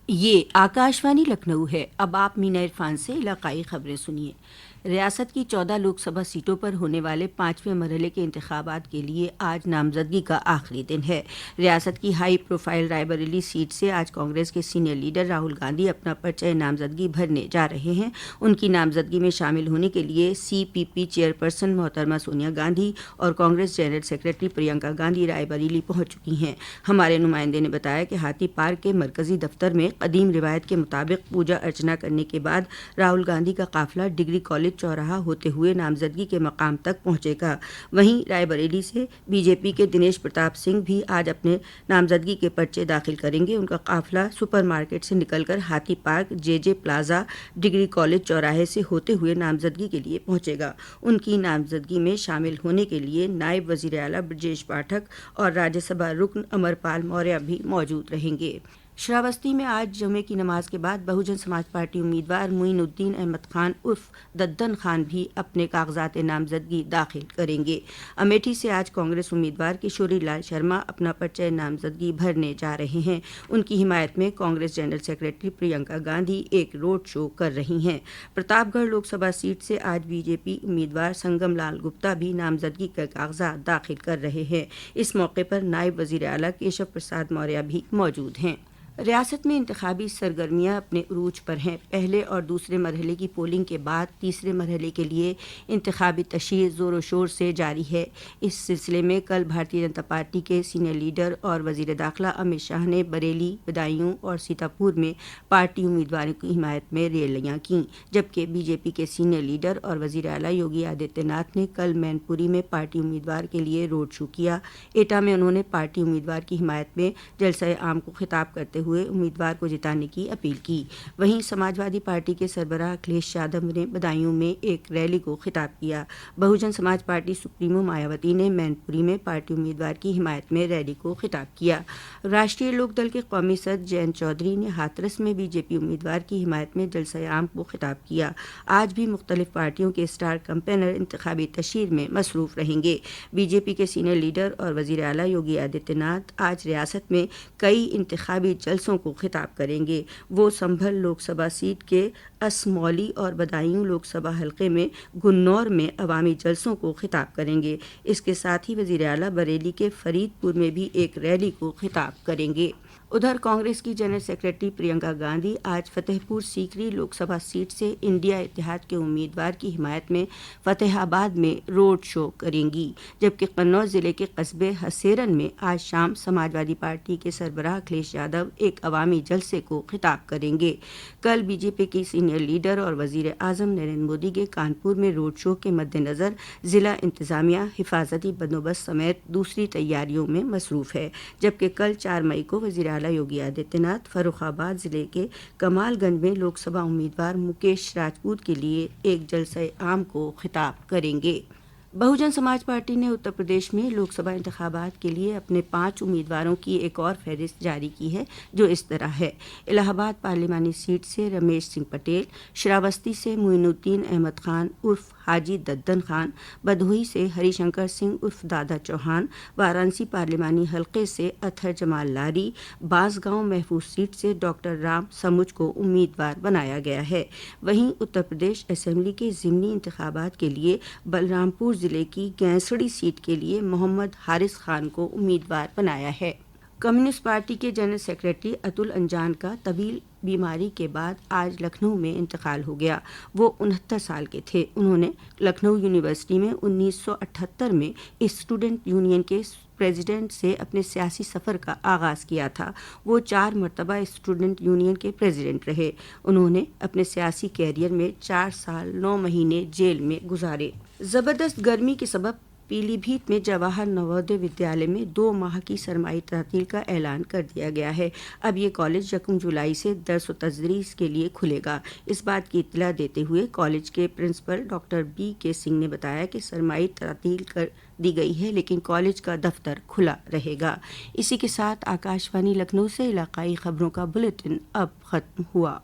یہ آکاشوانی لکھنؤ ہے۔ اب آپ مینا عرفان سے علاقائی خبریں سنیے۔ ریاست کی 14 لوک سبھا سیٹوں پر ہونے والے 5ویں مرحلے کے انتخابات کے لیے آج نامزدگی کا آخری دن ہے۔ ریاست کی high profile Rae Bareli set سے آج کانگریس کے سینئر لیڈر راہل گاندھی اپنا پرچہ نامزدگی بھرنے جا رہے ہیں۔ ان کی نامزدگی میں شامل ہونے کے لیے CPP چیئرپرسن محترمہ سونیا گاندھی اور کانگریس جنرل سیکرٹری پرینکا گاندھی رائے بریلی پہنچ چکی ہیں۔ ہمارے نمائندے نے بتایا کہ ہاتھی پارک کے مرکزی دفتر میں قدیم روایت کے مطابق پوجا ارچنا کرنے کے بعد راہل گاندھی کا قافلہ ڈگری کالج چوراہا ہوتے ہوئے نامزدگی کے مقام تک پہنچے گا۔ وہیں رائے بریلی سے BJP کے دنیش پرتاپ سنگھ بھی آج اپنے نامزدگی کے پرچے داخل کریں گے۔ ان کا قافلہ سپر مارکیٹ سے نکل کر ہاتھی park JJ plaza degree college چوراہے سے ہوتے ہوئے نامزدگی کے لیے پہنچے گا۔ ان کی نامزدگی میں شامل ہونے کے لیے نائب وزیر اعلیٰ برجیش پاٹھک اور راجیہ سبھا رکن امر پال موریہ بھی موجود رہیں گے۔ شراوستی میں آج جمعے کی نماز کے بعد بہوجن سماج پارٹی امیدوار معین الدین احمد خان عرف ددن خان بھی اپنے کاغذات نامزدگی داخل کریں گے۔ امیٹھی سے آج کانگریس امیدوار کشوری لال شرما اپنا پرچہ نامزدگی بھرنے جا رہے ہیں۔ ان کی حمایت میں کانگریس جنرل سیکرٹری پرینکا گاندھی ایک روڈ شو کر رہی ہیں۔ پرتاپ گڑھ لوک سبھا سیٹ سے آج BJP امیدوار سنگم لال گپتا بھی نامزدگی کے کاغذات داخل کر رہے ہیں۔ اس موقع پر نائب وزیر اعلیٰ کیشو پرساد موریہ بھی موجود ہیں۔ ریاست میں انتخابی سرگرمیاں اپنے عروج پر ہیں۔ پہلے اور دوسرے مرحلے کی پولنگ کے بعد تیسرے مرحلے کے لیے انتخابی تشہیر زور و شور سے جاری ہے۔ اس سلسلے میں کل بھارتیہ جنتا پارٹی کے سینئر لیڈر اور وزیر داخلہ امت شاہ نے بریلی، بدایوں اور سیتاپور میں پارٹی امیدواروں کی حمایت میں ریلیاں کیں، جبکہ BJP کے سینئر لیڈر اور وزیر اعلیٰ یوگی آدتیہ ناتھ نے کل مین پوری میں پارٹی امیدوار کے لیے روڈ شو کیا۔ ایٹا میں انہوں نے پارٹی امیدوار کی حمایت میں جلسہ عام کو خطاب کرتے ہوئے امیدوار کو جتانے کی اپیل کی۔ وہیں سماجوادی پارٹی کے سربراہ اکھلیش یادو نے بدایوں میں ایک ریلی کو خطاب کیا۔ بہوجن سماج پارٹی سپریمو مایاوتی نے مین پوری میں پارٹی امیدوار کی حمایت میں ریلی کو خطاب کیا۔ راشٹریہ لوک دل کے قومی صدر جینت چودھری نے ہاتھرس میں BJP امیدوار کی حمایت میں جلسہ عام کو خطاب کیا۔ آج بھی مختلف پارٹیوں کے اسٹار کیمپینر انتخابی تشہیر میں مصروف رہیں گے۔ BJP کے سینئر لیڈر اور وزیر اعلیٰ یوگی آدتیہ ناتھ آج ریاست میں کئی انتخابی جلسوں کو خطاب کریں گے۔ وہ سنبھل لوک سبھا سیٹ کے اسمولی اور بدایوں لوک سبھا حلقے میں گنور میں عوامی جلسوں کو خطاب کریں گے۔ اس کے ساتھ ہی وزیر اعلیٰ بریلی کے فرید پور میں بھی ایک ریلی کو خطاب کریں گے۔ ادھر کانگریس کی جنرل سیکرٹری پرینکا گاندھی آج فتح پور سیکری لوک سبھا سیٹ سے انڈیا اتحاد کے امیدوار کی حمایت میں فتح آباد میں روڈ شو کریں گی، جبکہ قنوج ضلع کے قصبے حسیرن میں آج شام سماجوادی پارٹی کے سربراہ اکھلیش یادو ایک عوامی جلسے کو خطاب کریں گے۔ کل BJP کی سینئر لیڈر اور وزیر اعظم نریندر مودی کے کانپور میں روڈ شو کے مد نظر ضلع انتظامیہ حفاظتی بندوبست سمیت دوسری تیاریوں میں مصروف ہے، جبکہ کل 4 مئی کو وزیر اعلیٰ یوگی آدتیہ ناتھ فروخ آباد ضلع کے کمال گنج میں لوک سبھا امیدوار مکیش راجپوت کے لیے ایک جلسہ عام کو خطاب کریں گے۔ بہوجن سماج پارٹی نے اتر پردیش میں لوک سبھا انتخابات کے لیے اپنے 5 امیدواروں کی ایک اور فہرست جاری کی ہے، جو اس طرح ہے: الہ آباد پارلیمانی سیٹ سے رمیش سنگھ پٹیل، شراوستی سے معین الدین احمد خان عرف حاجی ددن خان، بدھوئی سے ہری شنکر سنگھ عرف دادا چوہان، وارانسی پارلیمانی حلقے سے اطہر جمال لاری، باس گاؤں محفوظ سیٹ سے ڈاکٹر رام سمجھ کو امیدوار بنایا گیا ہے۔ وہیں اتر پردیش اسمبلی کے ضمنی انتخابات کے لیے بلرام پور ضلع کی گینسڑی سیٹ کے لیے محمد حارث خان کو امیدوار بنایا ہے۔ کمیونسٹ پارٹی کے جنرل سیکرٹری اتل انجان کا طویل بیماری کے بعد آج لکھنؤ میں انتقال ہو گیا۔ وہ 69 سال کے تھے۔ انہوں نے لکھنؤ یونیورسٹی میں 1978 میں اسٹوڈنٹ یونین کے پریزیڈنٹ سے اپنے سیاسی سفر کا آغاز کیا تھا۔ وہ 4 مرتبہ اسٹوڈنٹ یونین کے پریزیڈنٹ رہے۔ انہوں نے اپنے سیاسی کیریئر میں 4 سال 9 مہینے جیل میں گزارے۔ زبردست گرمی کے سبب پیلی بھیت میں جواہر نوودیہ ودیالیہ میں 2 ماہ کی سرمائی تعطیل کا اعلان کر دیا گیا ہے۔ اب یہ کالج 1 جولائی سے درس و تدریس کے لیے کھلے گا۔ اس بات کی اطلاع دیتے ہوئے کالج کے پرنسپل ڈاکٹر BK سنگھ نے بتایا کہ سرمائی تعطیل کر دی گئی ہے، لیکن کالج کا دفتر کھلا رہے گا۔ اسی کے ساتھ آکاشوانی لکھنؤ سے علاقائی خبروں کا بلیٹن اب ختم ہوا۔